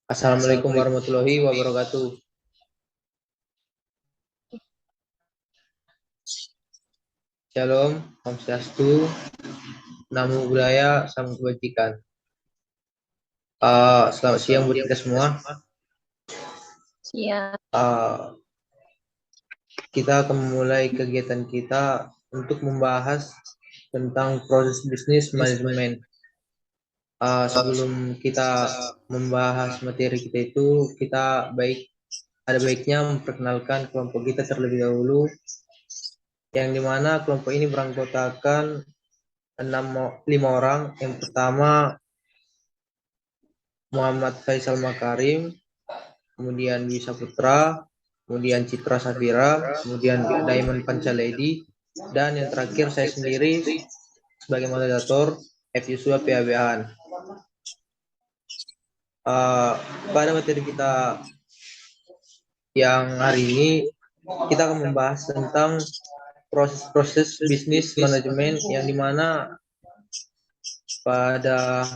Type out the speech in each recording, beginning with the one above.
Assalamualaikum warahmatullahi wabarakatuh. Shalom, Om Swastiastu, Namo Buddhaya, Salam Kebajikan. Selamat siang buat kita semua. Siap. Kita akan memulai kegiatan kita untuk membahas tentang proses bisnis manajemen. Sebelum kita membahas materi kita itu, ada baiknya memperkenalkan kelompok kita terlebih dahulu, yang dimana kelompok ini beranggotakan 5 orang. Yang pertama Muhammad Faisal Makarim, kemudian Dwi Saputra, kemudian Citra Safira, kemudian Diamond Pancaledi, dan yang terakhir saya sendiri sebagai moderator, F. Yusua PABH. Pada materi kita yang hari ini, kita akan membahas tentang proses-proses bisnis manajemen, yang dimana pada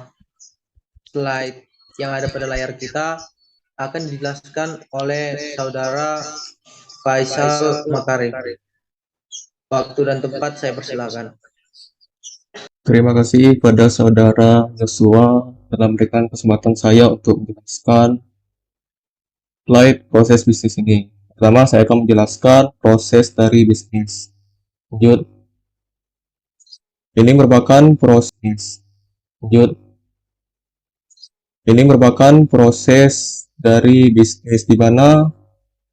slide yang ada pada layar kita akan dijelaskan oleh saudara Faisal Makarim. Waktu dan tempat saya persilakan. Terima kasih pada saudara Joshua telah memberikan kesempatan saya untuk menjelaskan slide proses bisnis ini. Pertama, saya akan menjelaskan proses dari bisnis. Lanjut. Ini merupakan proses. Lanjut. Ini merupakan proses dari bisnis di mana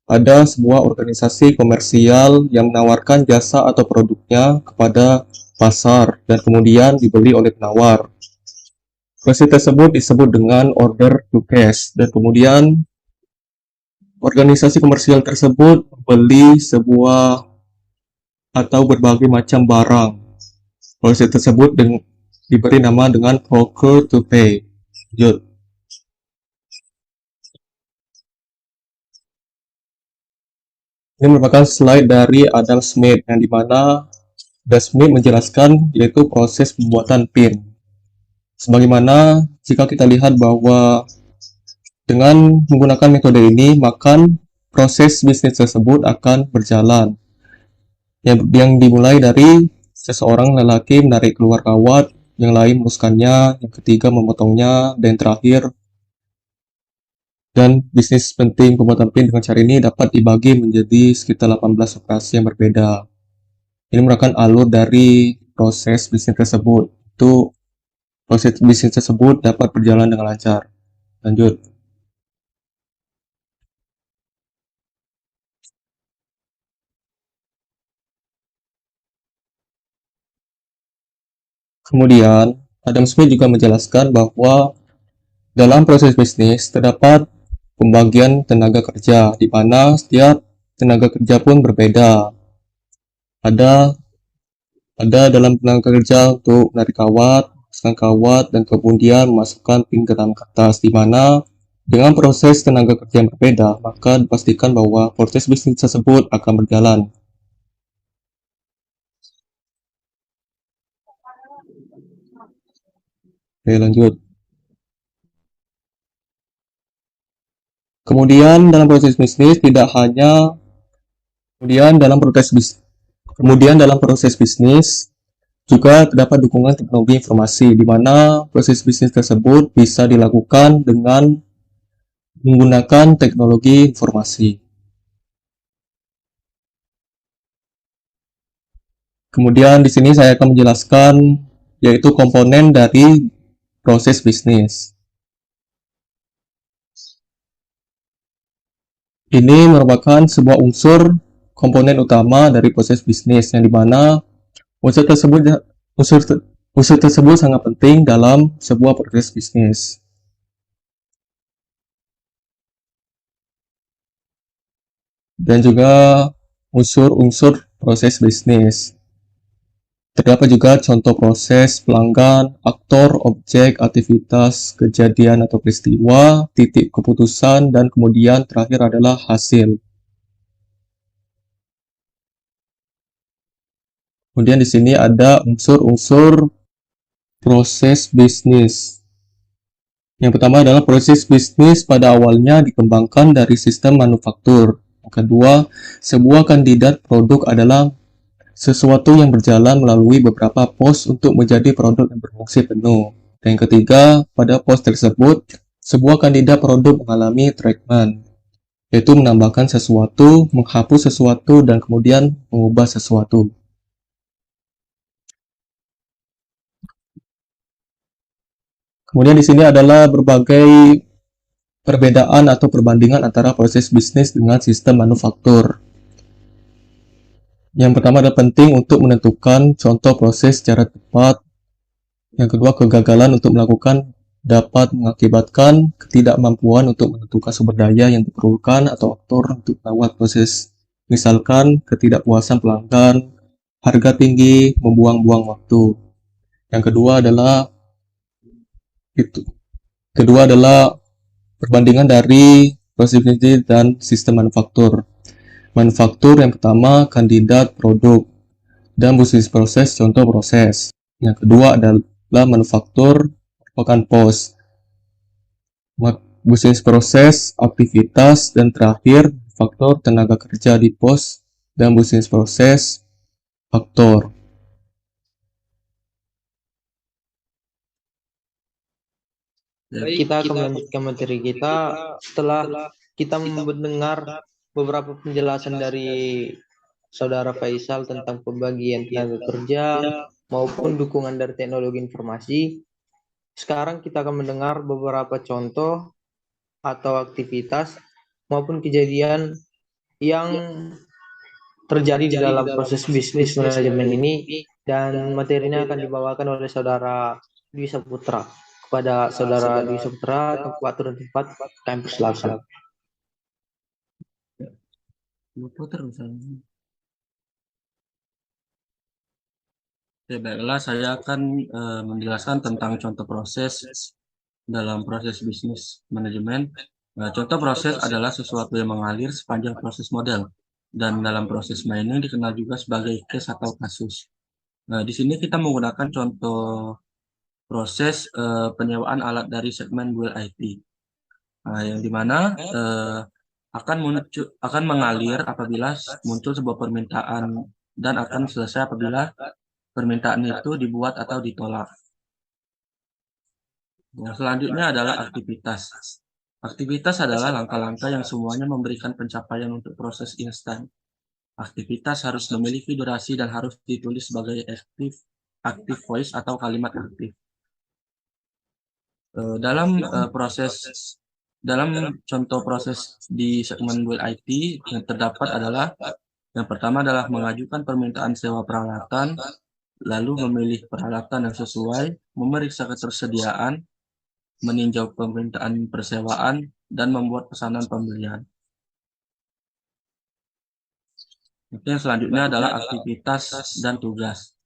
ada sebuah organisasi komersial yang menawarkan jasa atau produknya kepada pasar dan kemudian dibeli oleh penawar. Proses tersebut disebut dengan order to cash, dan kemudian organisasi komersial tersebut membeli sebuah atau berbagai macam barang. Proses tersebut diberi nama dengan procure to pay. Lanjut. Ini merupakan slide dari Adam Smith, yang dimana Adam Smith menjelaskan yaitu proses pembuatan PIN. Sebagaimana jika kita lihat bahwa dengan menggunakan metode ini, maka proses bisnis tersebut akan berjalan. Yang dimulai dari seseorang lelaki menarik keluar kawat, yang lain meneruskannya, yang ketiga memotongnya, dan terakhir. Dan bisnis penting pembuatan PIN dengan cara ini dapat dibagi menjadi sekitar 18 operasi yang berbeda. Ini merupakan alur dari proses bisnis tersebut. Itu proses bisnis tersebut dapat berjalan dengan lancar. Lanjut. Kemudian, Adam Smith juga menjelaskan bahwa dalam proses bisnis terdapat pembagian tenaga kerja, di mana setiap tenaga kerja pun berbeda. Ada dalam tenaga kerja untuk menarik kawat, memasukkan kawat, dan kemudian memasukkan pin ke dalam kertas, di mana dengan proses tenaga kerja yang berbeda, maka dipastikan bahwa proses bisnis tersebut akan berjalan. Oke, lanjut. Kemudian dalam proses bisnis dalam proses bisnis juga terdapat dukungan teknologi informasi, di mana proses bisnis tersebut bisa dilakukan dengan menggunakan teknologi informasi. Kemudian di sini saya akan menjelaskan yaitu komponen dari proses bisnis. Ini merupakan sebuah unsur komponen utama dari proses bisnis, yang dimana unsur tersebut sangat penting dalam sebuah proses bisnis. Dan juga unsur-unsur proses bisnis. Terdapat juga contoh proses, pelanggan, aktor, objek, aktivitas, kejadian atau peristiwa, titik keputusan, dan kemudian terakhir adalah hasil. Kemudian di sini ada unsur-unsur proses bisnis. Yang pertama adalah proses bisnis pada awalnya dikembangkan dari sistem manufaktur. Yang kedua, sebuah kandidat produk adalah sesuatu yang berjalan melalui beberapa pos untuk menjadi produk yang berfungsi penuh. Dan yang ketiga, pada pos tersebut, sebuah kandidat produk mengalami treatment, yaitu menambahkan sesuatu, menghapus sesuatu, dan kemudian mengubah sesuatu. Kemudian di sini adalah berbagai perbedaan atau perbandingan antara proses bisnis dengan sistem manufaktur. Yang pertama adalah penting untuk menentukan contoh proses secara tepat. Yang kedua, kegagalan untuk melakukan dapat mengakibatkan ketidakmampuan untuk menentukan sumber daya yang diperlukan atau aktor untuk melakukan proses. Misalkan ketidakpuasan pelanggan, harga tinggi, membuang-buang waktu. Yang kedua adalah itu. Kedua adalah perbandingan dari proses bisnis dan sistem manufaktur. Manufaktur yang pertama kandidat produk dan bisnis proses contoh proses. Yang kedua adalah manufaktur merupakan pos, bisnis proses aktivitas, dan terakhir faktor tenaga kerja di pos dan bisnis proses faktor. Kita akan melanjutkan materi kita setelah kita mendengar beberapa penjelasan dari Saudara Faisal tentang pembagian tenaga kerja maupun dukungan dari teknologi informasi. Sekarang kita akan mendengar beberapa contoh atau aktivitas maupun kejadian yang terjadi di dalam proses bisnis manajemen ini, dan materinya akan dibawakan oleh Saudara Dwi Saputra. Kepada Saudara Dwi Saputra, waktu dan tempat kami persilakan. Ya, baiklah, saya akan menjelaskan tentang contoh proses dalam proses bisnis manajemen. Contoh proses adalah sesuatu yang mengalir sepanjang proses model, dan dalam proses mining dikenal juga sebagai case atau kasus. Di sini kita menggunakan contoh proses penyewaan alat dari segmen Build IT, yang dimana akan mengalir apabila muncul sebuah permintaan dan akan selesai apabila permintaan itu dibuat atau ditolak. Yang selanjutnya adalah aktivitas. Aktivitas adalah langkah-langkah yang semuanya memberikan pencapaian untuk proses instan. Aktivitas harus memiliki durasi dan harus ditulis sebagai active voice atau kalimat aktif. Dalam contoh proses di segmen Build IT yang terdapat adalah yang pertama adalah mengajukan permintaan sewa peralatan, lalu memilih peralatan yang sesuai, memeriksa ketersediaan, meninjau permintaan persewaan, dan membuat pesanan pembelian. Yang selanjutnya adalah aktivitas dan tugas.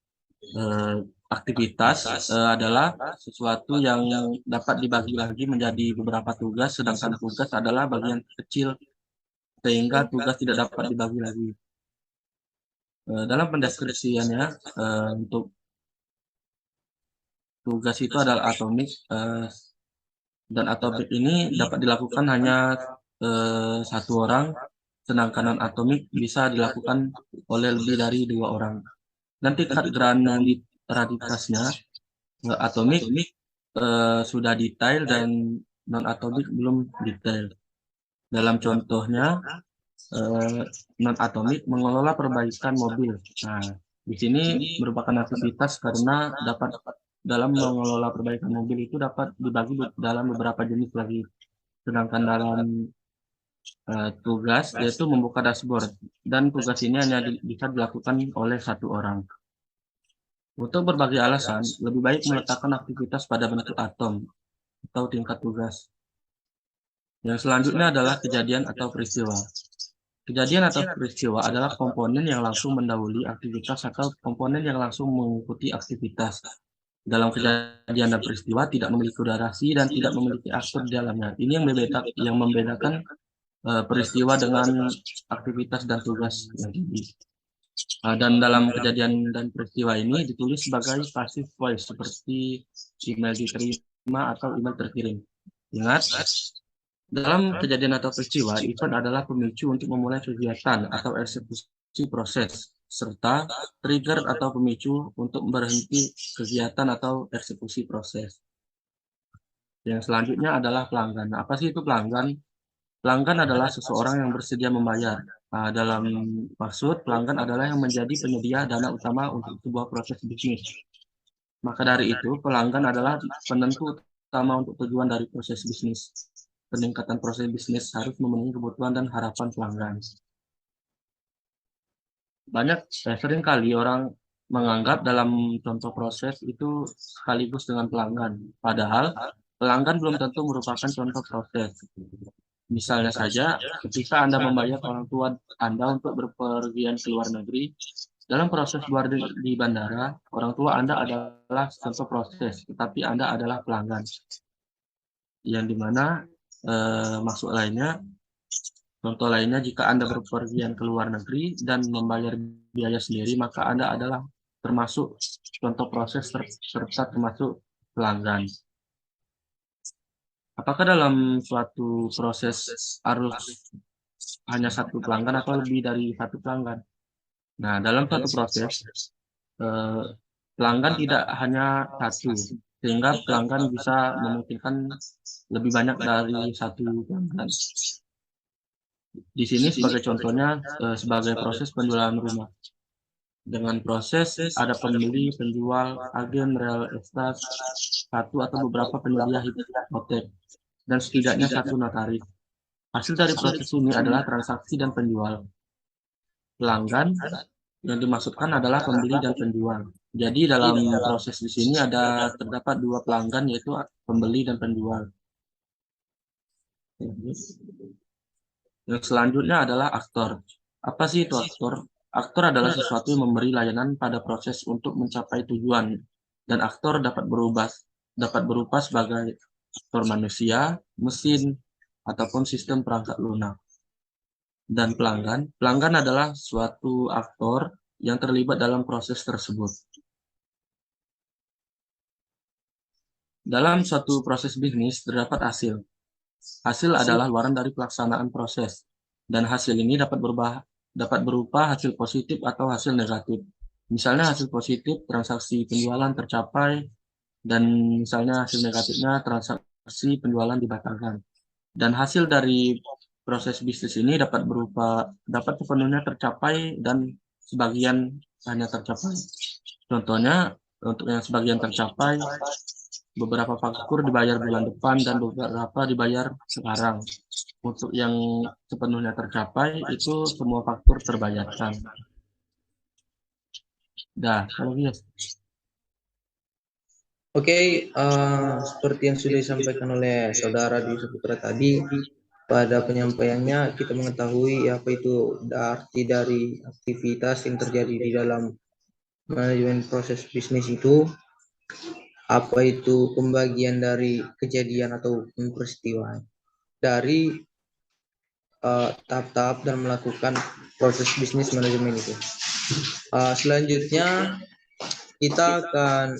Aktivitas adalah sesuatu yang dapat dibagi-bagi menjadi beberapa tugas, sedangkan tugas adalah bagian kecil sehingga tugas tidak dapat dibagi lagi. Dalam pendeskripsiannya, untuk tugas itu adalah atomik, dan atomik ini dapat dilakukan hanya satu orang, sedangkan non-atomik bisa dilakukan oleh lebih dari 2 orang. Dan tingkat granularitasnya, atomik sudah detail dan non-atomik belum detail. Dalam contohnya, non-atomik mengelola perbaikan mobil. Nah, di sini merupakan aktivitas karena dalam mengelola perbaikan mobil itu dapat dibagi dalam beberapa jenis lagi. Sedangkan dalam tugas yaitu membuka dashboard, dan tugas ini hanya bisa dilakukan oleh satu orang. Untuk berbagai alasan, lebih baik meletakkan aktivitas pada bentuk atom atau tingkat tugas. Yang selanjutnya adalah kejadian atau peristiwa. Kejadian atau peristiwa adalah komponen yang langsung mendahului aktivitas atau komponen yang langsung mengikuti aktivitas. Dalam kejadian dan peristiwa tidak memiliki durasi dan tidak memiliki aktor di dalamnya. Ini yang membedakan peristiwa dengan aktivitas dan tugas yang tinggi. Dan dalam kejadian dan peristiwa ini ditulis sebagai passive voice seperti email diterima atau email terkirim. Ingat, dalam kejadian atau peristiwa, event adalah pemicu untuk memulai kegiatan atau eksekusi proses, serta trigger atau pemicu untuk berhenti kegiatan atau eksekusi proses. Yang selanjutnya adalah pelanggan. Apa sih itu pelanggan? Pelanggan adalah seseorang yang bersedia membayar. Dalam maksud, pelanggan adalah yang menjadi penyedia dana utama untuk sebuah proses bisnis. Maka dari itu, pelanggan adalah penentu utama untuk tujuan dari proses bisnis. Peningkatan proses bisnis harus memenuhi kebutuhan dan harapan pelanggan. Sering kali orang menganggap dalam contoh proses itu sekaligus dengan pelanggan. Padahal, pelanggan belum tentu merupakan contoh proses. Misalnya saja, ketika Anda membayar orang tua Anda untuk berpergian ke luar negeri, dalam proses boarding di bandara, orang tua Anda adalah contoh proses, tetapi Anda adalah pelanggan. Yang dimana contoh lainnya, jika Anda berpergian ke luar negeri dan membayar biaya sendiri, maka Anda adalah termasuk contoh proses serta termasuk pelanggan. Apakah dalam suatu proses harus hanya satu pelanggan atau lebih dari satu pelanggan? Nah, dalam suatu proses, pelanggan tidak hanya satu, sehingga pelanggan bisa memungkinkan lebih banyak dari satu pelanggan. Di sini sebagai contohnya, sebagai proses penjualan rumah. Dengan proses ada pembeli, penjual, agen real estate, satu atau beberapa penyedia hipotek, dan setidaknya satu notaris. Hasil dari proses ini adalah transaksi dan penjual. Pelanggan yang dimaksudkan adalah pembeli dan penjual. Jadi dalam proses di sini terdapat dua pelanggan, yaitu pembeli dan penjual. Yang selanjutnya adalah aktor. Apa sih itu aktor? Aktor adalah sesuatu yang memberi layanan pada proses untuk mencapai tujuan, dan aktor dapat berupa sebagai aktor manusia, mesin, ataupun sistem perangkat lunak. Dan pelanggan adalah suatu aktor yang terlibat dalam proses tersebut. Dalam suatu proses bisnis terdapat hasil. Hasil adalah luaran dari pelaksanaan proses, dan hasil ini dapat berupa hasil positif atau hasil negatif. Misalnya hasil positif, transaksi penjualan tercapai, dan misalnya hasil negatifnya, transaksi penjualan dibatalkan. Dan hasil dari proses bisnis ini dapat sepenuhnya tercapai dan sebagian hanya tercapai. Contohnya, untuk yang sebagian tercapai, beberapa faktur dibayar bulan depan dan beberapa dibayar sekarang. Untuk yang sepenuhnya tercapai, itu semua faktur terbayarkan. Kalau gitu. Oke, seperti yang sudah disampaikan oleh saudara Dwi Saputra tadi, pada penyampaiannya kita mengetahui apa itu arti dari aktivitas yang terjadi di dalam manajemen proses bisnis itu, apa itu pembagian dari kejadian atau peristiwa dari tahap-tahap dan melakukan proses bisnis manajemen itu. Selanjutnya kita akan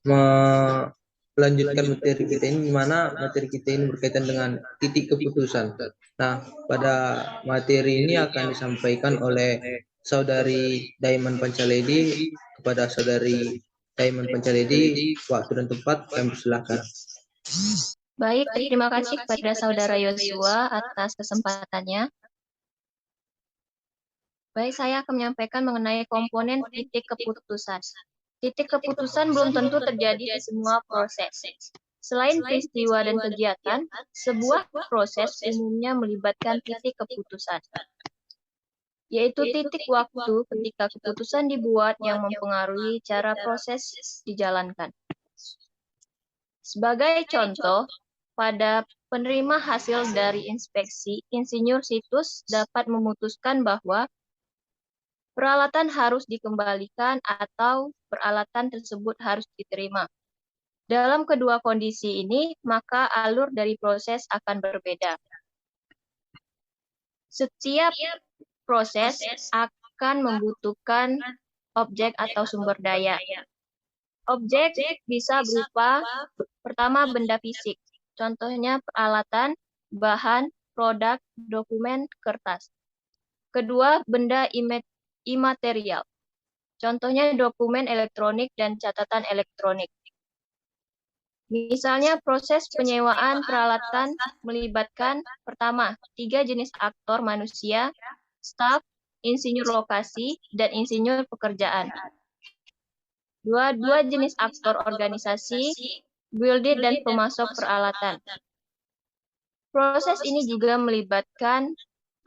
melanjutkan materi kita ini, di mana materi kita ini berkaitan dengan titik keputusan. Nah, pada materi ini akan disampaikan oleh saudari Daiman Pancaledi. Kepada saudari Daiman Pancaledi, waktu dan tempat kami persilahkan. Baik, terima kasih kepada saudara Yosua atas kesempatannya. Baik, saya akan menyampaikan mengenai komponen titik keputusan. Titik keputusan belum tentu terjadi di semua proses. Selain peristiwa dan kegiatan, sebuah proses umumnya melibatkan titik keputusan, yaitu titik waktu ketika keputusan dibuat yang mempengaruhi cara proses dijalankan. Sebagai contoh, pada penerima hasil dari inspeksi, insinyur situs dapat memutuskan bahwa peralatan harus dikembalikan atau peralatan tersebut harus diterima. Dalam kedua kondisi ini, maka alur dari proses akan berbeda. Setiap proses akan membutuhkan objek atau sumber daya. Objek bisa berupa, pertama, benda fisik. Contohnya peralatan, bahan, produk, dokumen, kertas. Kedua, benda imaterial. Contohnya dokumen elektronik dan catatan elektronik. Misalnya proses penyewaan peralatan melibatkan pertama, 3 jenis aktor manusia, staf, insinyur lokasi, dan insinyur pekerjaan. Dua jenis aktor organisasi, builder dan pemasok peralatan. Proses ini juga melibatkan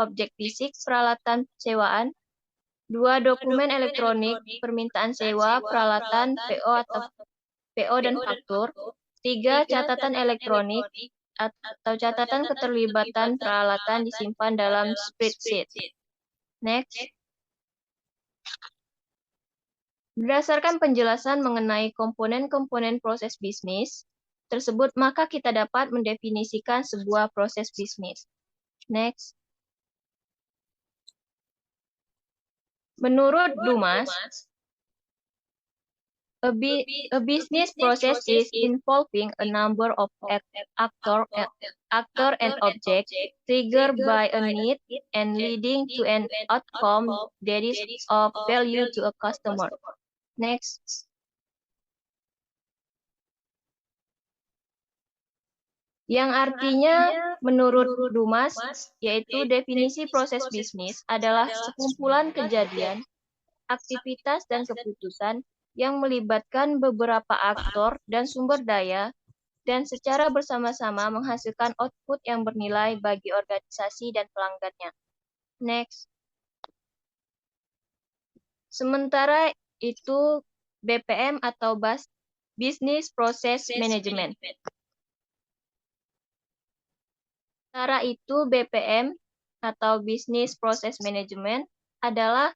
objek fisik peralatan sewaan, 2 dokumen elektronik permintaan sewa peralatan PO dan faktur, 3 catatan elektronik atau catatan keterlibatan peralatan disimpan dalam spreadsheet. Next. Berdasarkan penjelasan mengenai komponen-komponen proses bisnis tersebut, maka kita dapat mendefinisikan sebuah proses bisnis. Next. Menurut Dumas, a business process is involving a number of actor and object triggered by a need and leading to an outcome that is of value to a customer. Next. Yang artinya menurut Dumas, yaitu definisi proses bisnis adalah sekumpulan kejadian, aktivitas dan keputusan yang melibatkan beberapa aktor dan sumber daya dan secara bersama-sama menghasilkan output yang bernilai bagi organisasi dan pelanggannya. Next. Sementara itu BPM atau Business Process Management. Sementara itu BPM atau Business Process Management adalah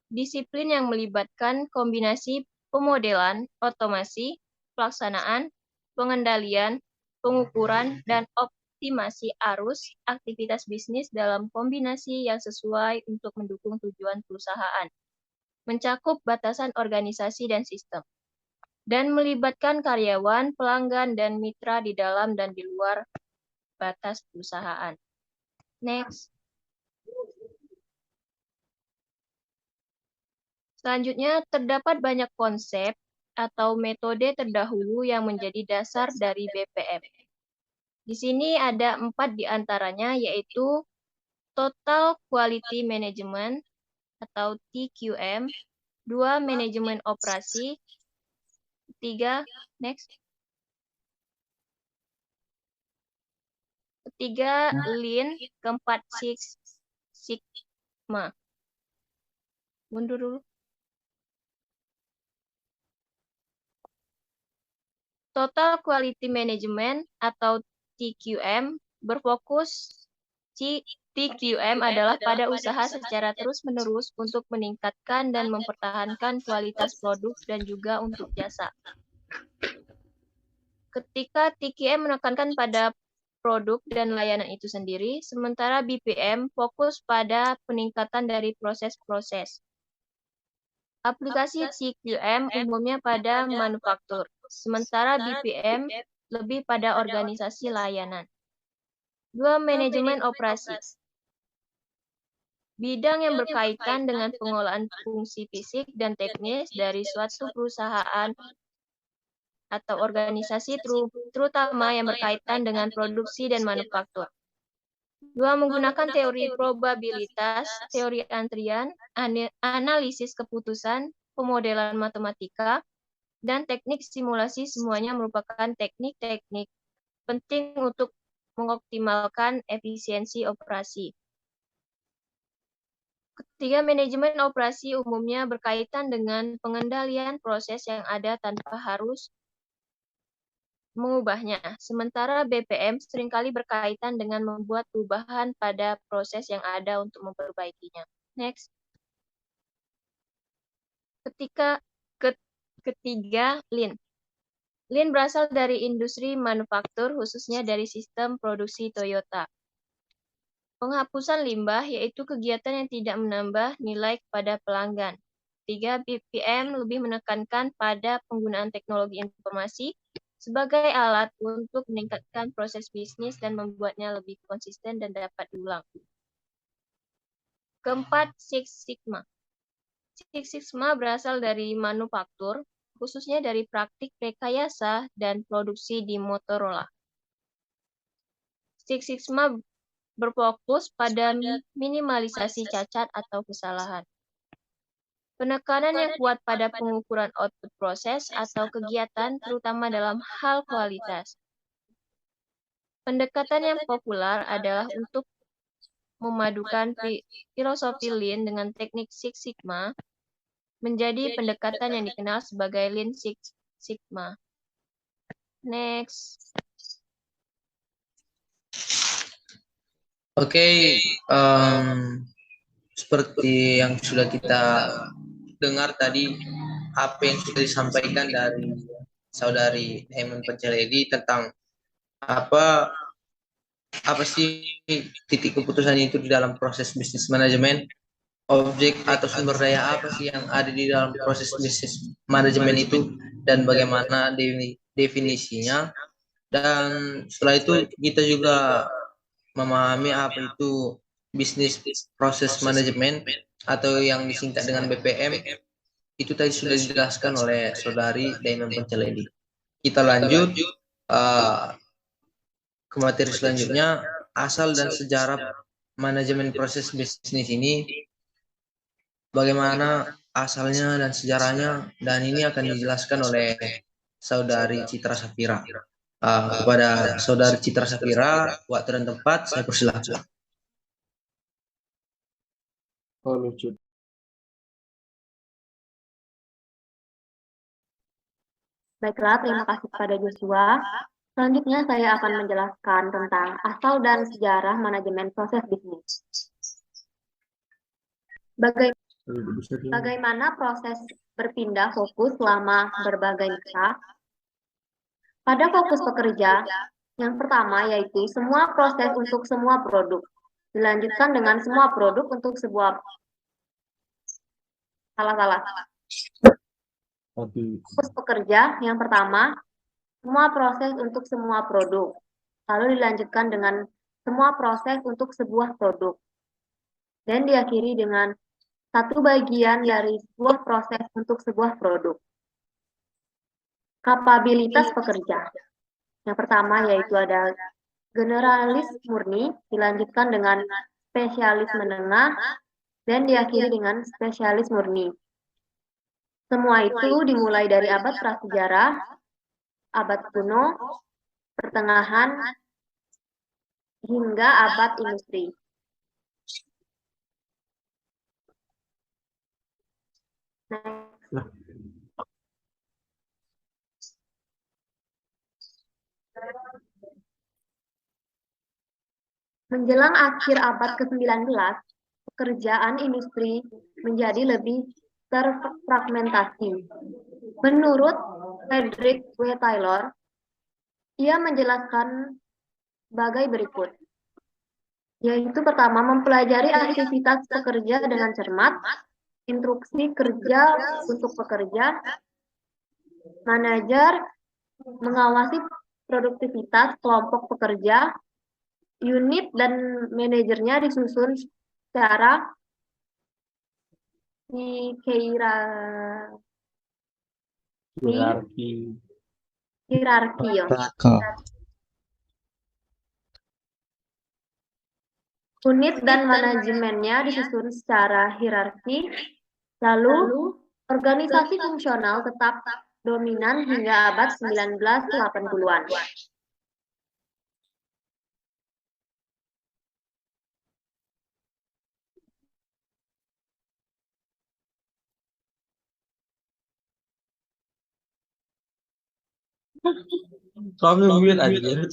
disiplin yang melibatkan kombinasi pemodelan, otomasi, pelaksanaan, pengendalian, pengukuran, dan optimasi arus aktivitas bisnis dalam kombinasi yang sesuai untuk mendukung tujuan perusahaan, mencakup batasan organisasi dan sistem, dan melibatkan karyawan, pelanggan, dan mitra di dalam dan di luar batas perusahaan. Next. Selanjutnya, terdapat banyak konsep atau metode terdahulu yang menjadi dasar dari BPM. Di sini ada 4 diantaranya, yaitu Total Quality Management atau TQM, 2 Manajemen Operasi, 3, next. Ketiga, Lean, keempat, Six Sigma. Mundur dulu. Total Quality Management atau TQM berfokus TQM adalah pada usaha secara terus-menerus untuk meningkatkan dan mempertahankan kualitas produk dan juga untuk jasa. Ketika TQM menekankan pada produk dan layanan itu sendiri, sementara BPM fokus pada peningkatan dari proses-proses. Aplikasi TQM umumnya pada manufaktur, sementara BPM lebih pada organisasi layanan. 2 Manajemen operasi. Bidang yang berkaitan dengan pengolahan fungsi fisik dan teknis dari suatu perusahaan atau organisasi terutama yang berkaitan dengan produksi dan manufaktur. 2 Menggunakan teori probabilitas, teori antrian, analisis keputusan, pemodelan matematika, dan teknik simulasi semuanya merupakan teknik-teknik penting untuk mengoptimalkan efisiensi operasi. Ketiga, manajemen operasi umumnya berkaitan dengan pengendalian proses yang ada tanpa harus mengubahnya, sementara BPM seringkali berkaitan dengan membuat perubahan pada proses yang ada untuk memperbaikinya. Next. Ketiga, Lean. Lean berasal dari industri manufaktur, khususnya dari sistem produksi Toyota. Penghapusan limbah, yaitu kegiatan yang tidak menambah nilai kepada pelanggan. 3. BPM lebih menekankan pada penggunaan teknologi informasi, sebagai alat untuk meningkatkan proses bisnis dan membuatnya lebih konsisten dan dapat diulang. Keempat, Six Sigma. Six Sigma berasal dari manufaktur, khususnya dari praktik rekayasa dan produksi di Motorola. Six Sigma berfokus pada minimalisasi cacat atau kesalahan. Penekanan yang kuat pada pengukuran output proses atau kegiatan, terutama dalam hal kualitas. Pendekatan yang populer adalah untuk memadukan filosofi Lean dengan teknik Six Sigma, menjadi pendekatan yang dikenal sebagai Lean Six Sigma. Next. Oke, seperti yang sudah kita dengar tadi, apa yang sudah disampaikan dari Saudari Diamond Pancaledi tentang apa sih titik keputusan itu di dalam proses bisnis manajemen, objek atau sumber daya apa sih yang ada di dalam proses bisnis manajemen itu, dan bagaimana definisinya. Dan setelah itu kita juga memahami apa itu bisnis proses manajemen atau yang disingkat dengan BPM. Itu tadi sudah dijelaskan oleh Saudari Diamond Pancaledi. Kita lanjut ke materi selanjutnya, asal dan sejarah manajemen proses bisnis ini, bagaimana asalnya dan sejarahnya, dan ini akan dijelaskan oleh Saudari Citra Safira. Kepada Saudari Citra Safira, waktu dan tempat saya persilahkan. Oh, lucu. Baiklah, terima kasih kepada Joshua. Selanjutnya saya akan menjelaskan tentang asal dan sejarah manajemen proses bisnis. Bagaimana proses berpindah fokus selama berbagai masa? Pada fokus pekerja, yang pertama yaitu semua proses untuk semua produk. Dilanjutkan dengan semua produk untuk sebuah... Salah. Fokus pekerja, yang pertama, semua proses untuk semua produk. Lalu dilanjutkan dengan semua proses untuk sebuah produk. Dan diakhiri dengan satu bagian dari sebuah proses untuk sebuah produk. Kapabilitas pekerja. Yang pertama yaitu ada generalis murni, dilanjutkan dengan spesialis menengah, dan diakhiri dengan spesialis murni. Semua itu dimulai dari abad prasejarah, abad kuno, pertengahan, hingga abad industri. Menjelang akhir abad ke-19, pekerjaan industri menjadi lebih terfragmentasi. Menurut Frederick W. Taylor, ia menjelaskan sebagai berikut, yaitu pertama, mempelajari aktivitas pekerja dengan cermat, instruksi kerja untuk pekerja, manajer mengawasi produktivitas kelompok pekerja, unit dan manajernya disusun secara hierarki ya. Unit dan manajemennya disusun secara hierarki, lalu organisasi fungsional tetap dominan hingga abad 1980-an. Kamu mute anjir.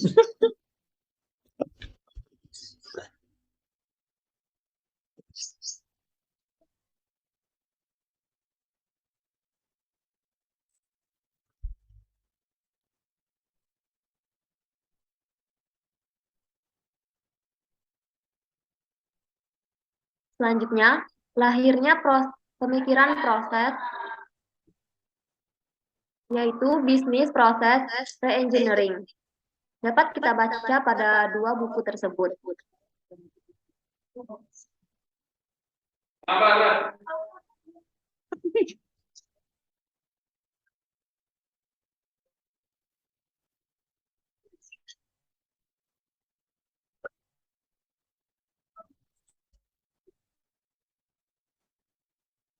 Selanjutnya, lahirnya pemikiran proses yaitu Bisnis Proses Reengineering. Dapat kita baca pada 2 buku tersebut.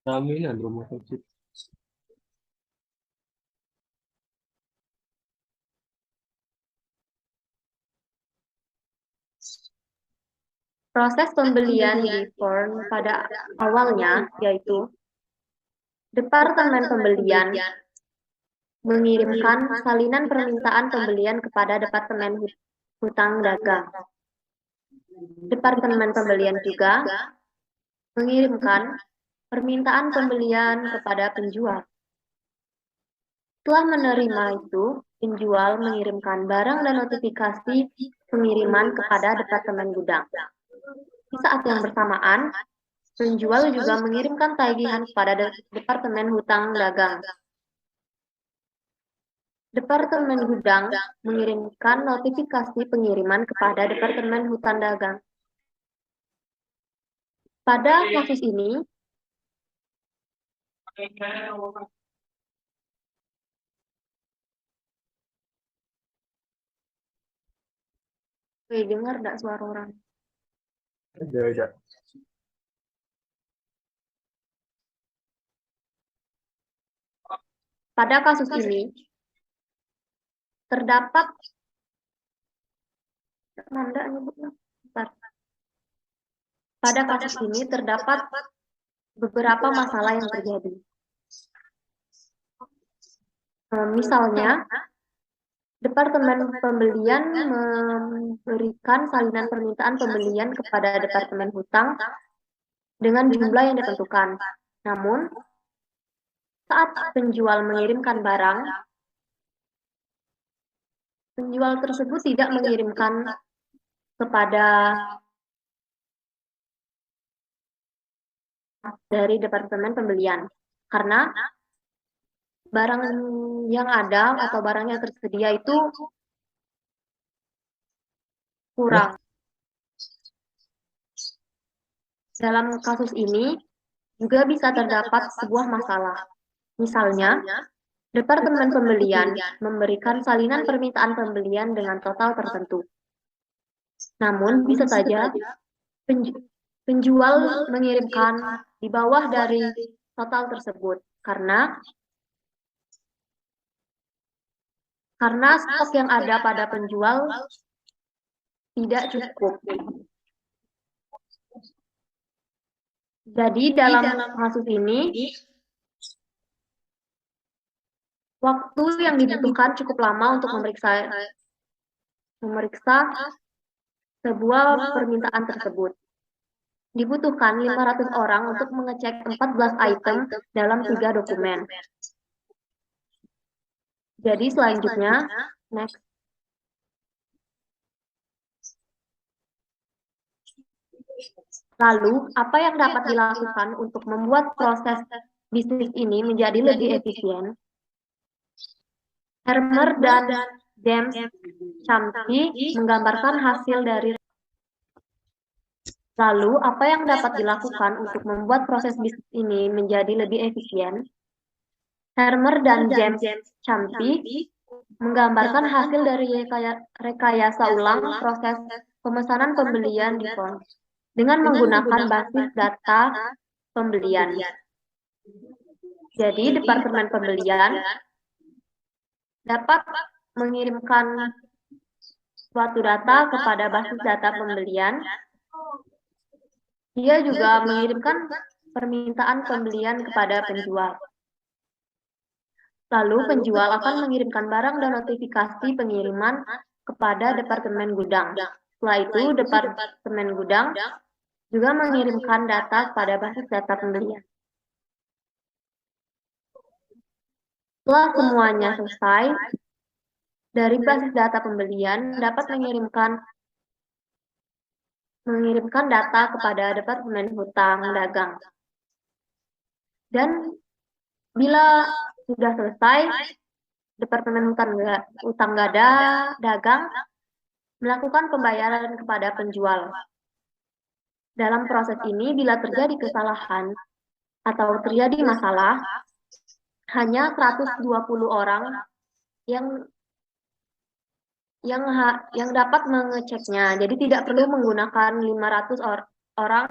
Jaminan rumah sakit. Proses pembelian di Ford pada awalnya yaitu Departemen Pembelian mengirimkan salinan permintaan pembelian kepada Departemen Hutang Dagang. Departemen Pembelian juga mengirimkan permintaan pembelian kepada penjual. Setelah menerima itu, penjual mengirimkan barang dan notifikasi pengiriman kepada Departemen Gudang. Di saat yang bersamaan, penjual juga mengirimkan tagihan kepada Departemen Hutang Dagang. Departemen Gudang mengirimkan notifikasi pengiriman kepada Departemen Hutang Dagang. Pada kasus ini, dengar enggak suara orang? Ada. Pada kasus ini, terdapat Pada kasus ini terdapat beberapa masalah yang terjadi. Misalnya, Departemen Pembelian memberikan salinan permintaan pembelian kepada Departemen Hutang dengan jumlah yang ditentukan. Namun, saat penjual mengirimkan barang, penjual tersebut tidak mengirimkan kepada dari Departemen Pembelian karena barang yang ada atau barang yang tersedia itu kurang. Dalam kasus ini juga bisa terdapat sebuah masalah. Misalnya, Departemen Pembelian memberikan salinan permintaan pembelian dengan total tertentu. Namun, bisa saja penjual mengirimkan di bawah dari total tersebut karena stok yang ada pada penjual tidak cukup. Jadi dalam kasus ini, waktu yang dibutuhkan cukup lama untuk memeriksa sebuah permintaan tersebut. Dibutuhkan 500 orang untuk mengecek 14 item dalam 3 dokumen. Jadi selanjutnya, next. Lalu, apa yang dapat dilakukan untuk membuat proses bisnis ini menjadi lebih efisien? Hermer dan James Chomsky menggambarkan hasil dari. Lalu, apa yang dapat dilakukan untuk membuat proses bisnis ini menjadi lebih efisien? Hermer dan James Chomsky menggambarkan hasil dari rekayasa ulang proses pemesanan pembelian di Ford dengan menggunakan basis data pembelian. Jadi, Departemen Pembelian dapat mengirimkan suatu data kepada basis data pembelian. Dia juga mengirimkan permintaan pembelian kepada penjual. Lalu penjual akan mengirimkan barang dan notifikasi pengiriman kepada Departemen Gudang. Setelah itu, Departemen Gudang juga mengirimkan data pada basis data pembelian. Setelah semuanya selesai, dari basis data pembelian dapat mengirimkan data kepada Departemen Hutang Dagang. Dan bila sudah selesai, Departemen Hutang Dagang melakukan pembayaran kepada penjual. Dalam proses ini, bila terjadi kesalahan atau terjadi masalah, hanya 120 orang yang dapat mengeceknya. Jadi tidak perlu menggunakan 500 orang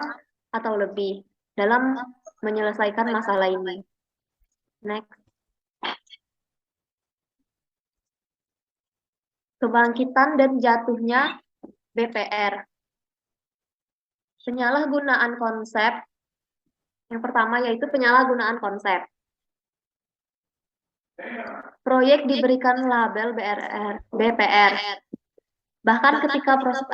atau lebih dalam menyelesaikan masalah ini. Next. Kebangkitan dan jatuhnya BPR. Penyalahgunaan konsep. Yang pertama yaitu penyalahgunaan konsep. Proyek diberikan label BPR. Bahkan ketika proses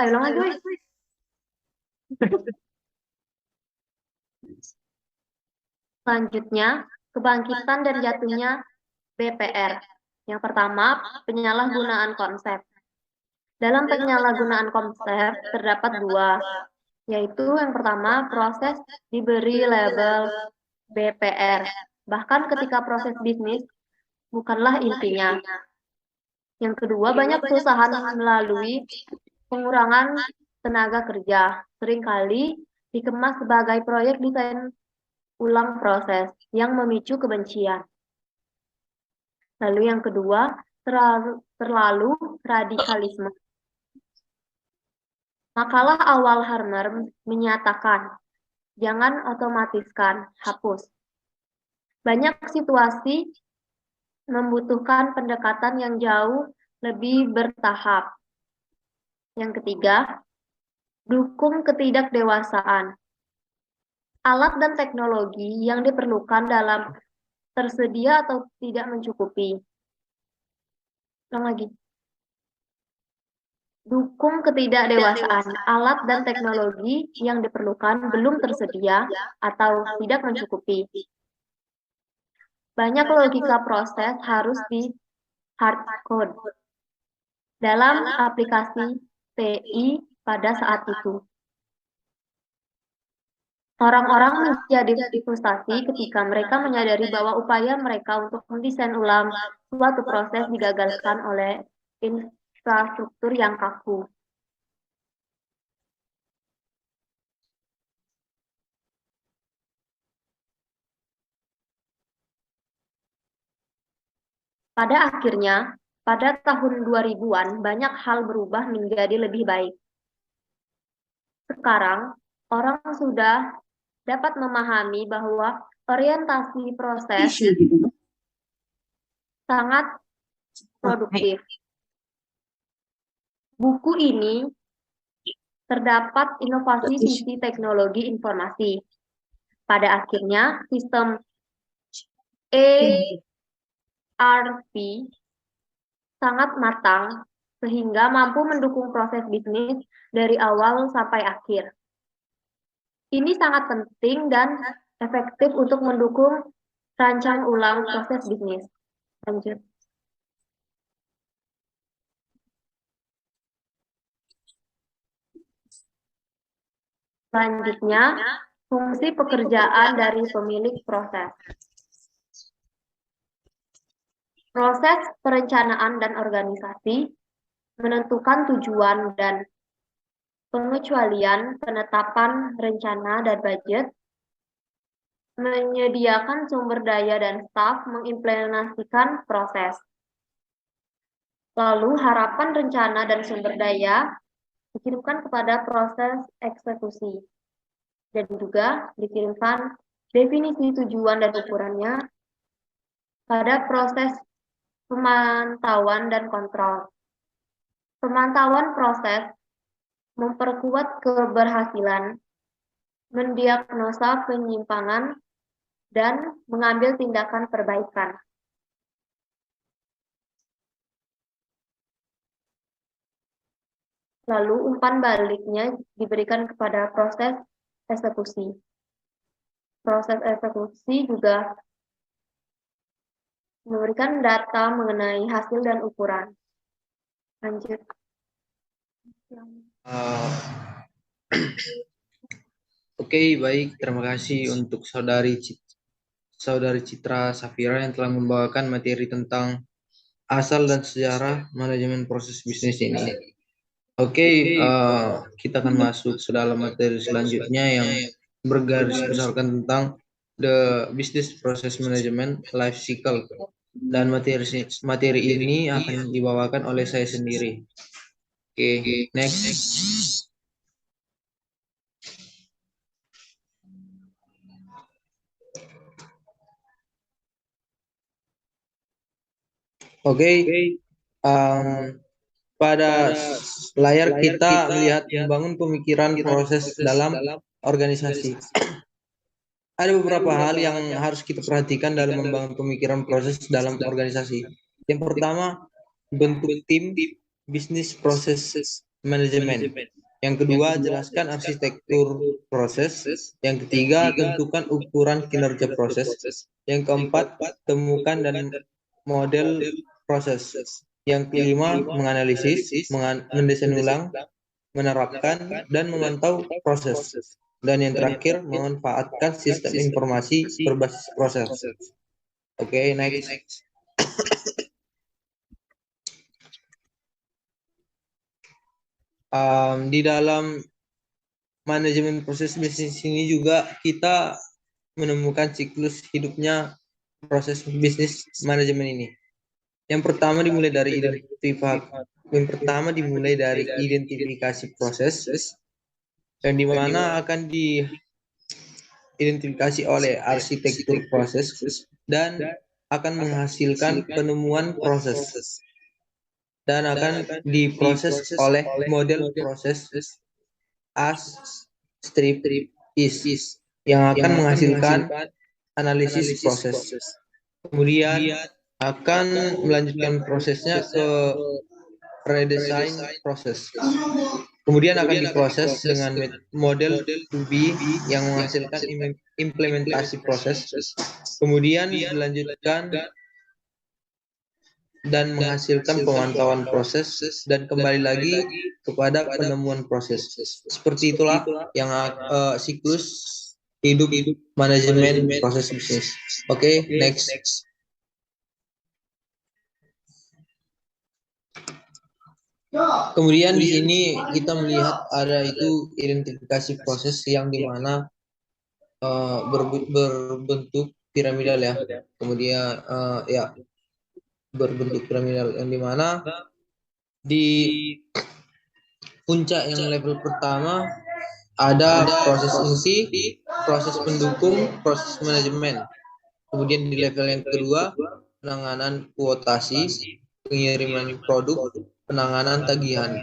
Selanjutnya, kebangkitan dan jatuhnya BPR. Yang pertama, penyalahgunaan konsep. Dalam penyalahgunaan konsep terdapat dua, yaitu yang pertama, proses diberi label BPR. Bahkan ketika proses bisnis bukanlah intinya. Yang kedua, banyak perusahaan melalui pengurangan tenaga kerja. Seringkali dikemas sebagai proyek desain ulang proses yang memicu kebencian. Lalu yang kedua, terlalu radikalisme. Makalah awal Harmer menyatakan, jangan otomatiskan, hapus. Banyak situasi membutuhkan pendekatan yang jauh lebih bertahap. Yang ketiga, dukung ketidakdewasaan. Alat dan teknologi yang diperlukan dalam tersedia atau tidak mencukupi. Ulang lagi. Dukung ketidakdewasaan. Alat dan teknologi yang diperlukan belum tersedia atau tidak mencukupi. Banyak logika proses harus di hard code dalam aplikasi TI pada saat itu. Orang-orang menjadi frustasi ketika mereka menyadari bahwa upaya mereka untuk mendesain ulang suatu proses digagalkan oleh infrastruktur yang kaku. Pada akhirnya, pada tahun 2000-an, banyak hal berubah menjadi lebih baik. Sekarang, orang sudah dapat memahami bahwa orientasi proses sangat produktif. Buku ini terdapat inovasi sisi teknologi informasi. Pada akhirnya, sistem ERP sangat matang sehingga mampu mendukung proses bisnis dari awal sampai akhir. Ini sangat penting dan efektif untuk mendukung rancang ulang proses bisnis. Lanjut. Selanjutnya, fungsi pekerjaan dari pemilik proses. Proses perencanaan dan organisasi menentukan tujuan dan pengecualian, penetapan rencana dan budget, menyediakan sumber daya dan staf, mengimplementasikan proses. Lalu harapan rencana dan sumber daya dikirimkan kepada proses eksekusi. Dan juga dikirimkan definisi tujuan dan ukurannya pada proses pemantauan dan kontrol. Pemantauan proses memperkuat keberhasilan, mendiagnosa penyimpangan, dan mengambil tindakan perbaikan. Lalu umpan baliknya diberikan kepada proses eksekusi. Proses eksekusi juga memberikan data mengenai hasil dan ukuran. Lanjut. Oke, baik. Terima kasih untuk Saudari Citra Safira yang telah membawakan materi tentang asal dan sejarah manajemen proses bisnis ini. Oke, kita akan masuk ke dalam materi selanjutnya yang bergaris besarkan tentang the business process management life cycle. Dan materi ini akan dibawakan oleh saya sendiri. Oke, next. Oke, pada layar kita melihat membangun pemikiran proses dalam organisasi. Ada beberapa hal yang harus kita perhatikan dalam membangun pemikiran proses dalam organisasi. Yang pertama, bentuk tim bisnis proses manajemen. Yang kedua, jelaskan arsitektur proses. Yang ketiga, tentukan ukuran kinerja proses. Yang keempat, temukan dan model proses. Yang kelima, menganalisis, mendesain ulang, menerapkan, dan memantau proses. Dan yang terakhir, memanfaatkan sistem informasi berbasis proses. Oke, next. Di dalam manajemen proses bisnis ini juga kita menemukan siklus hidupnya proses bisnis manajemen ini. Yang pertama dimulai dari identifikasi proses, yang dimana akan diidentifikasi oleh arsitektur proses dan akan menghasilkan penemuan proses dan akan diproses oleh model proses as strip is yang akan menghasilkan analisis proses. Kemudian akan melanjutkan prosesnya ke redesign proses. Kemudian akan diproses dengan model 2B yang menghasilkan implementasi proses. Kemudian dilanjutkan dan menghasilkan pemantauan proses dan kembali lagi kepada penemuan proses. Seperti itulah yang siklus hidup manajemen proses bisnis. Oke, next. Kemudian di sini kita melihat ada itu identifikasi proses yang dimana berbentuk piramidal ya. Kemudian berbentuk piramidal yang dimana di puncak yang level pertama ada proses inti, proses pendukung, proses manajemen. Kemudian di level yang kedua penanganan kuotasi, pengiriman produk, penanganan tagihan.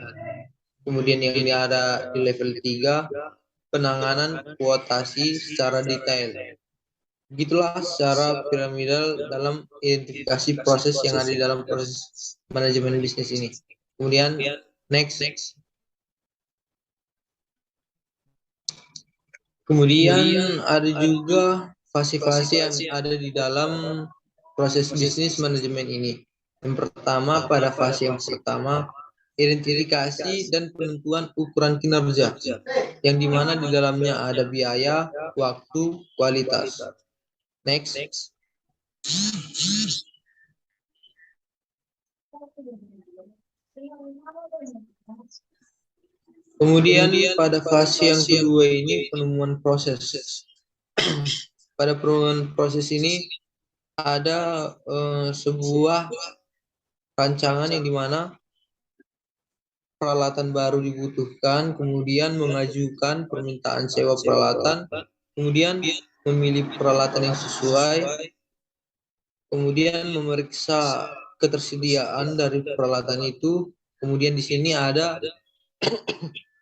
Kemudian yang ini ada di level 3 penanganan kuotasi secara detail. Begitulah secara piramidal dalam identifikasi proses yang ada di dalam proses manajemen bisnis ini. Kemudian next. Kemudian ada juga fase-fase yang ada di dalam proses bisnis manajemen ini. Yang pertama, pada fase yang pertama, identifikasi dan penentuan ukuran kinerja, yang dimana di dalamnya ada biaya, waktu, kualitas. Next. Kemudian pada fase yang kedua ini penemuan proses. Pada penemuan proses ini ada sebuah rancangan yang dimana peralatan baru dibutuhkan, kemudian mengajukan permintaan sewa peralatan, kemudian memilih peralatan yang sesuai, kemudian memeriksa ketersediaan dari peralatan itu, kemudian di sini ada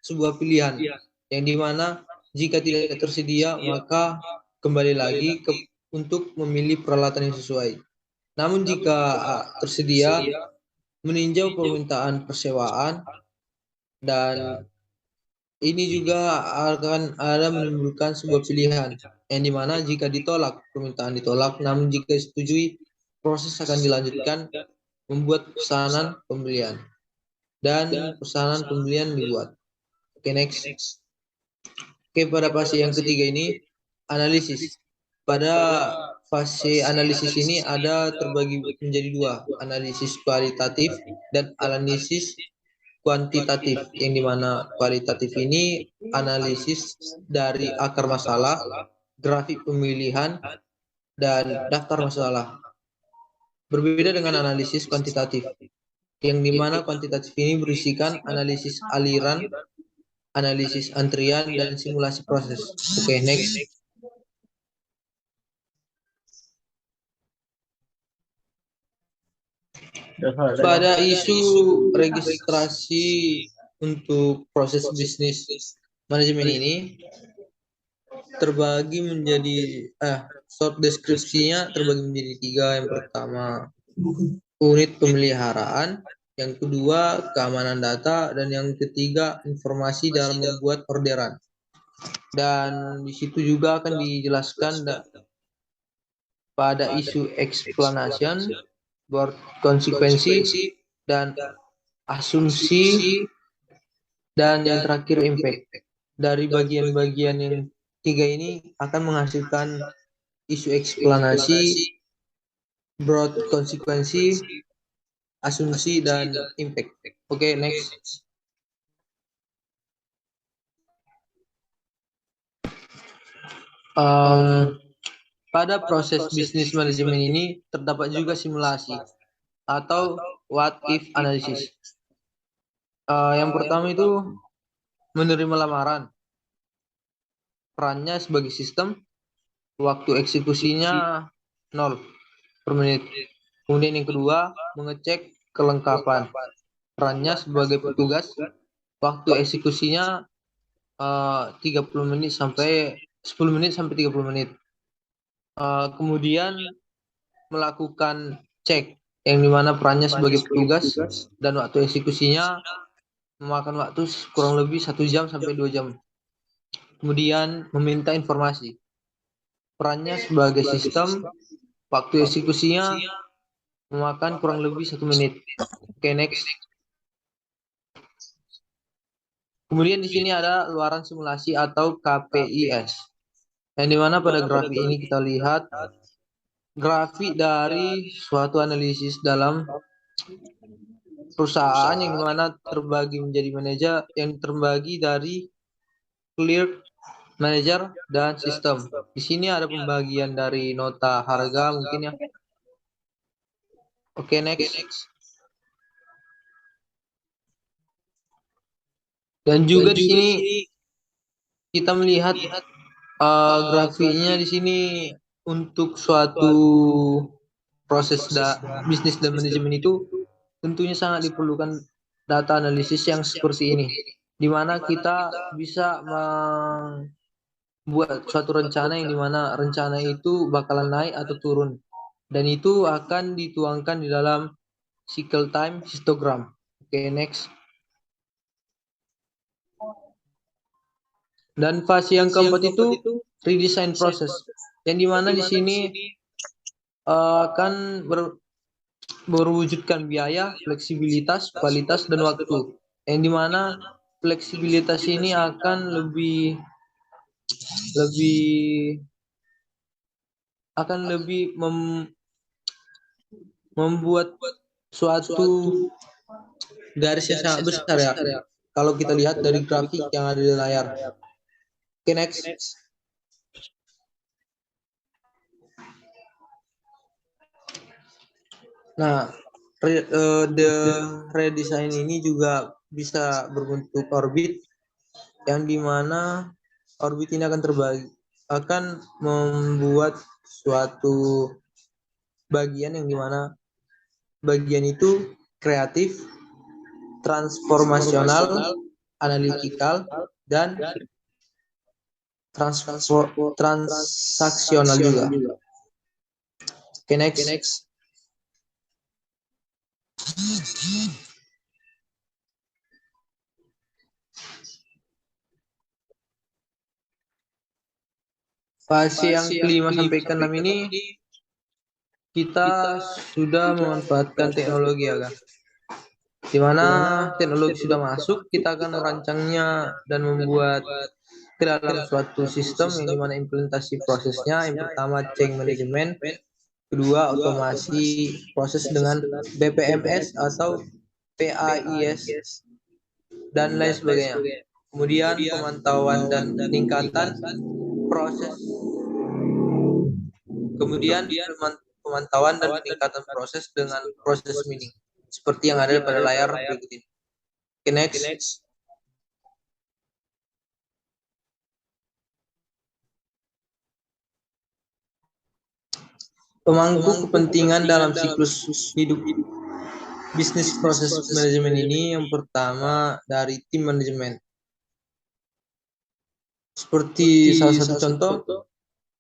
sebuah pilihan yang dimana jika tidak tersedia maka kembali lagi untuk memilih peralatan yang sesuai. Namun jika tersedia, meninjau permintaan persewaan, dan ini juga akan ada menimbulkan sebuah pilihan yang dimana jika ditolak, permintaan ditolak, namun jika disetujui, proses akan dilanjutkan membuat pesanan pembelian dan pesanan pembelian dibuat. Oke, next. Oke, pada fase yang ketiga ini analisis. Pada fase analisis ini ada terbagi menjadi dua, analisis kualitatif dan analisis kuantitatif, yang dimana kualitatif ini analisis dari akar masalah, grafik pemilihan, dan daftar masalah. Berbeda dengan analisis kuantitatif, yang dimana kuantitatif ini berisikan analisis aliran, analisis antrian, dan simulasi proses. Oke, next. Pada isu registrasi untuk proses bisnis manajemen ini terbagi menjadi short deskripsinya terbagi menjadi tiga. Yang pertama, unit pemeliharaan, yang kedua keamanan data, dan yang ketiga informasi dalam membuat orderan. Dan di situ juga akan dijelaskan pada isu explanation, board konsekuensi, dan asumsi, dan yang terakhir impact. Dari bagian-bagian yang tiga ini akan menghasilkan isu eksplanasi, broad konsekuensi, asumsi, dan impact. Oke, next. Pada proses bisnis manajemen ini terdapat juga simulasi atau what if analysis. Yang pertama itu menerima lamaran, perannya sebagai sistem, waktu eksekusinya 0 per menit. Kemudian yang kedua, mengecek kelengkapan, perannya sebagai petugas, waktu eksekusinya 10 menit sampai 30 menit. Kemudian melakukan cek, yang dimana perannya sebagai petugas dan waktu eksekusinya memakan waktu kurang lebih 1 jam sampai 2 jam. Kemudian meminta informasi, perannya sebagai sistem, waktu eksekusinya memakan kurang lebih 1 menit. Oke, next. Kemudian di sini ada luaran simulasi atau KPIs, yang dimana pada grafik ini kita lihat grafik dari suatu analisis dalam perusahaan, yang dimana terbagi menjadi manajer, yang terbagi dari clear, manager, dan sistem. Di sini ada pembagian dari nota harga mungkin ya. Oke, next. Dan juga di sini kita melihat grafiknya di sini untuk suatu proses bisnis dan manajemen itu tentunya sangat diperlukan data analisis yang seperti ini, di mana kita bisa membuat suatu rencana, yang dimana rencana itu bakalan naik atau turun, dan itu akan dituangkan di dalam cycle time histogram. Oke, next. Dan fase yang keempat itu redesign proses, yang dimana di sini akan berwujudkan biaya, fleksibilitas, kualitas, dan waktu, yang dimana fleksibilitas ini akan lebih membuat suatu garis yang sangat besar ya, kalau kita lihat dari grafik yang ada di layar. Oke, next. Nah, the redesign ini juga bisa berbentuk orbit, yang dimana orbit ini akan membuat suatu bagian, yang dimana bagian itu kreatif, transformasional, analytical, dan transaksional juga. Oke, next. Fase yang kelima sampai ke-6 ini kita sudah memanfaatkan teknologi ya, kan? Di mana teknologi sudah masuk, kita akan merancangnya dan membuat ke dalam suatu sistem yang dimana implementasi prosesnya yang pertama change management, kedua otomasi proses dengan BPMS atau PAIS dan lain sebagainya. Kemudian pemantauan dan peningkatan proses. Kemudian pemantauan dan peningkatan proses dengan proses mining seperti yang ada pada layar berikut ini. Okay, next. Pemangku kepentingan dalam siklus hidup bisnis proses manajemen ini yang pertama dari tim manajemen. Seperti salah satu contoh,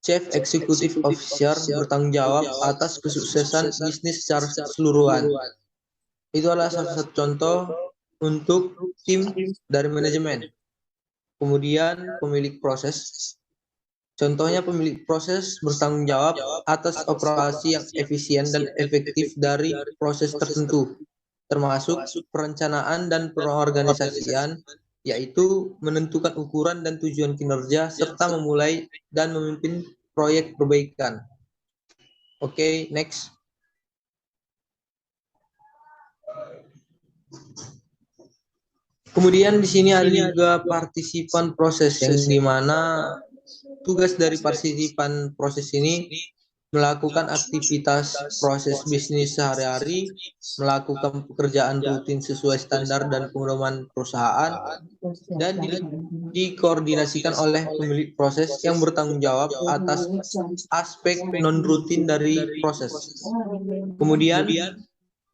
Chief Executive Officer bertanggung jawab atas kesuksesan bisnis secara keseluruhan. Itu adalah salah satu contoh untuk tim dari manajemen. Kemudian pemilik proses. Contohnya pemilik proses bertanggung jawab atas operasi yang efisien dan efektif dari proses tertentu, termasuk perencanaan dan pengorganisasian, yaitu menentukan ukuran dan tujuan kinerja serta memulai dan memimpin proyek perbaikan. Oke, next. Kemudian di sini ada juga partisipan proses yang dimana tugas dari partisipan proses ini melakukan aktivitas proses bisnis sehari-hari, melakukan pekerjaan rutin sesuai standar dan pedoman perusahaan, dan dikoordinasikan oleh pemilik proses yang bertanggung jawab atas aspek non-rutin dari proses. Kemudian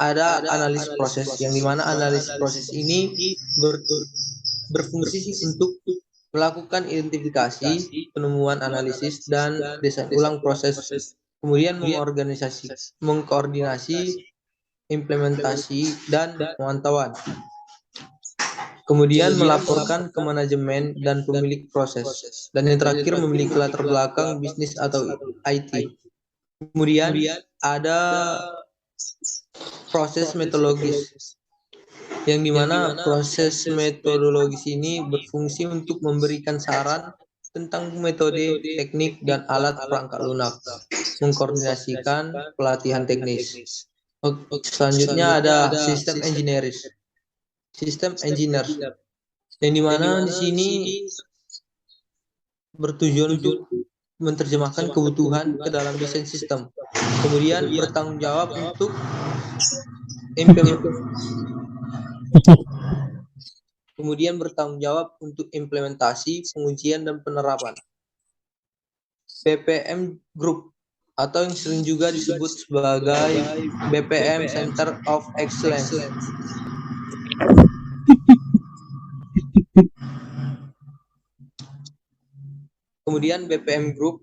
ada analis proses, yang dimana analis proses ini berfungsi untuk melakukan identifikasi, penemuan, analisis, dan desain ulang proses, kemudian mengkoordinasi, implementasi, dan pemantauan. Kemudian melaporkan ke manajemen dan pemilik proses. Dan yang terakhir memiliki latar belakang bisnis atau IT. Kemudian ada proses metodologis, yang dimana proses metodologis ini berfungsi untuk memberikan saran tentang metode, teknik, dan alat perangkat lunak, mengkoordinasikan pelatihan teknis. Selanjutnya ada sistem engineers, yang dimana di sini bertujuan untuk menerjemahkan kebutuhan ke dalam desain sistem, kemudian bertanggung jawab untuk implementasi, pengujian, dan penerapan. BPM Group atau yang sering juga disebut sebagai BPM Center of Excellence. Kemudian BPM Group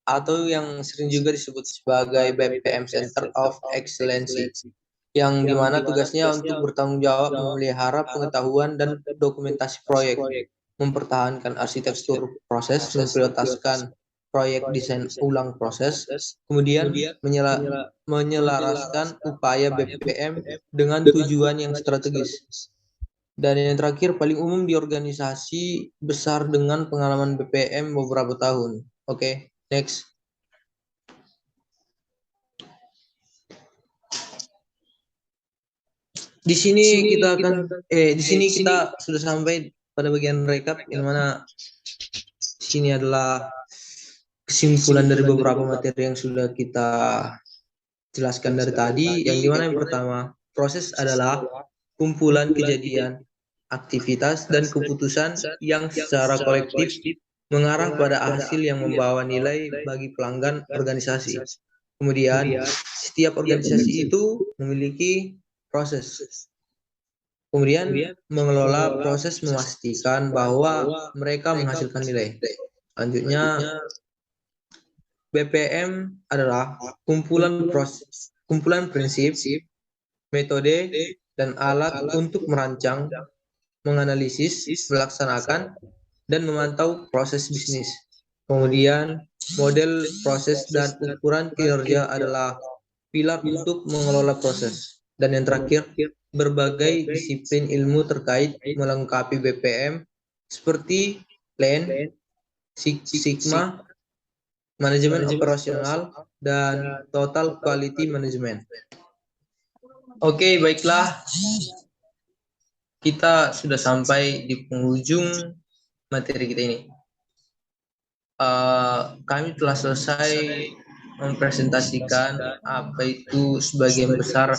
atau yang sering juga disebut sebagai BPM Center of Excellence, yang dimana tugasnya untuk bertanggung jawab memelihara pengetahuan dan dokumentasi proyek, mempertahankan arsitektur proses, memprioritaskan proyek desain ulang proses, kemudian menyelaraskan upaya BPM dengan tujuan yang strategis. Dan yang terakhir paling umum di organisasi besar dengan pengalaman BPM beberapa tahun. Oke, next. Di sini kita sudah sampai pada bagian recap, yang mana sini adalah kesimpulan dari beberapa materi yang sudah kita jelaskan dari tadi, yang dimana yang pertama, proses adalah kumpulan kejadian, aktivitas, dan keputusan yang secara kolektif mengarah pada hasil yang membawa nilai bagi pelanggan organisasi. Kemudian, setiap organisasi itu memiliki proses. Kemudian mengelola proses memastikan bahwa mereka menghasilkan nilai. Selanjutnya, BPM adalah kumpulan prinsip, metode, dan alat untuk merancang, menganalisis, melaksanakan, dan memantau proses bisnis. Kemudian, model proses dan ukuran kinerja adalah pilar untuk mengelola proses. Dan yang terakhir, berbagai disiplin ilmu terkait melengkapi BPM seperti Plan, Six Sigma, Manajemen Operasional, dan Total Quality Management. Oke, baiklah. Kita sudah sampai di penghujung materi kita ini. Kami telah selesai mempresentasikan apa itu sebagian besar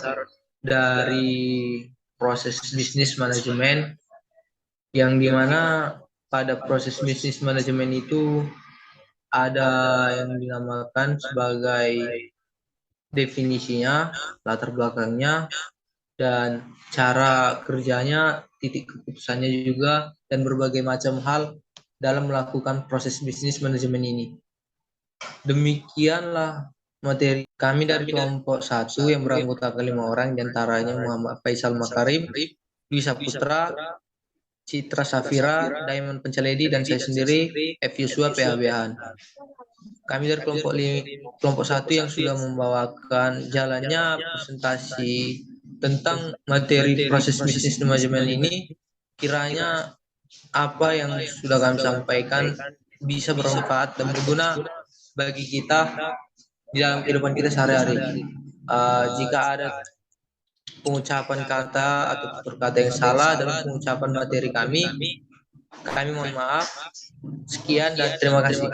dari proses bisnis manajemen, yang dimana pada proses bisnis manajemen itu ada yang dinamakan sebagai definisinya, latar belakangnya, dan cara kerjanya, titik keputusannya juga, dan berbagai macam hal dalam melakukan proses bisnis manajemen ini. Demikianlah materi kami dari kelompok 1 yang beranggotakan 5 orang, diantaranya Muhammad Faisal Makarim, Dwi Saputra, Citra Safira, Diamond Pencaledi, dan saya sendiri, F. Yusua PHBH. Kami dari kelompok 1 yang sudah membawakan jalannya presentasi tentang materi proses bisnis manajemen ini, kiranya apa yang sudah kami sampaikan bisa bermanfaat dan berguna bagi kita di dalam kehidupan kita sehari-hari. Jika ada pengucapan kata atau tutur kata yang salah dalam pengucapan materi kami mohon maaf. Sekian dan terima kasih.